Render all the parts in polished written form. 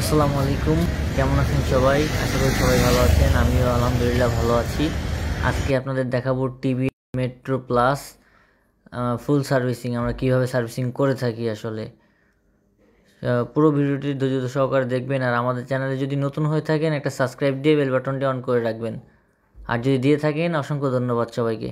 আসসালামু আলাইকুম, কেমন আছেন সবাই? আশা করি সবাই ভালো আছেন। আমিও আলহামদুলিল্লাহ ভালো আছি। আজকে আপনাদের দেখাবো টিভি মেট্রো প্লাস ফুল সার্ভিসিং আমরা কিভাবে সার্ভিসিং করে থাকি। আসলে পুরো ভিডিওটি ধৈর্য সহকারে দেখবেন। আর আমাদের চ্যানেলে যদি নতুন হয়ে থাকেন একটা সাবস্ক্রাইব দিয়ে বেল বাটনটি অন করে রাখবেন। আর যদি দিয়ে থাকেন অসংখ্য ধন্যবাদ সবাইকে।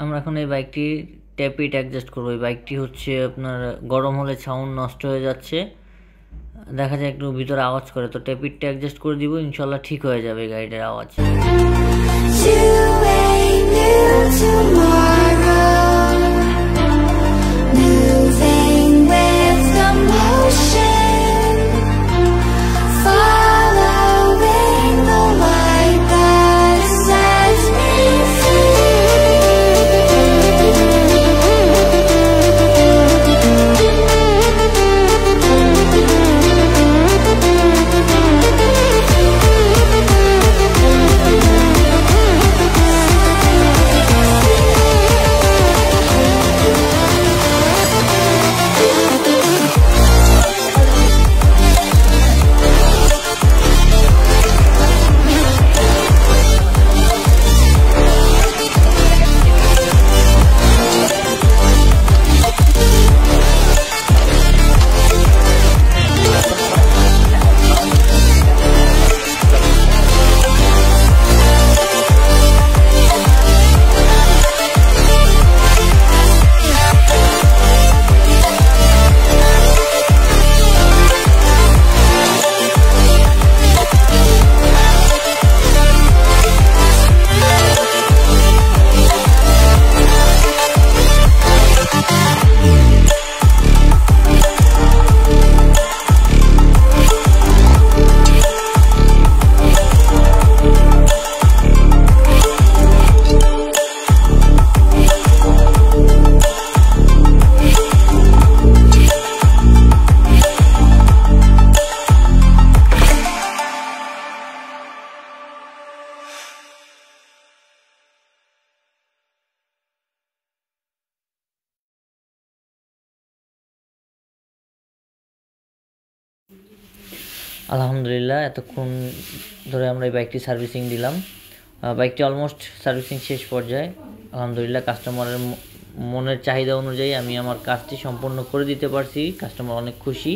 আমরা এখন এই বাইকটি ট্যাপিট অ্যাডজাস্ট করবো। এই বাইকটি হচ্ছে আপনার গরম হলে সাউন্ড নষ্ট হয়ে যাচ্ছে, দেখা যায় একটু ভিতরে আওয়াজ করে, তো ট্যাপিটটা অ্যাডজাস্ট করে দিব, ইনশাল্লাহ ঠিক হয়ে যাবে গাড়িটার আওয়াজ। আলহামদুলিল্লাহ এতক্ষণ ধরে আমরা এই বাইকটি সার্ভিসিং দিলাম। বাইকটি অলমোস্ট সার্ভিসিং শেষ পর্যায়ে। আলহামদুলিল্লাহ কাস্টমারের মনের চাহিদা অনুযায়ী আমি আমার কাজটি সম্পন্ন করে দিতে পারছি, কাস্টমার অনেক খুশি।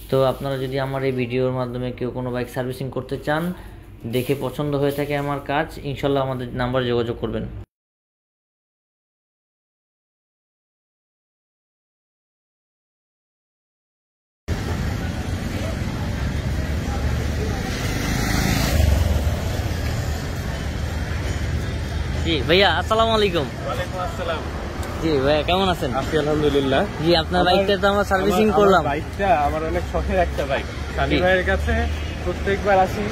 তো আপনারা যদি আমার এই ভিডিওর মাধ্যমে কেউ কোনো বাইক সার্ভিসিং করতে চান, দেখে পছন্দ হয়ে থাকে আমার কাজ, ইনশাল্লাহ আমাদের নাম্বারে যোগাযোগ করবেন। जी भैया अस्सलाम वालेकुम। वालेकुम अस्सलाम। জি ভাইয়া কেমন আছেন? আছি আলহামদুলিল্লাহ। জি আপনার বাইকটা তো আমরা সার্ভিসিং করলাম। বাইকটা আমার অনেক শখের একটা বাইক। সানি ভাইয়ের কাছে প্রত্যেকবার আসি,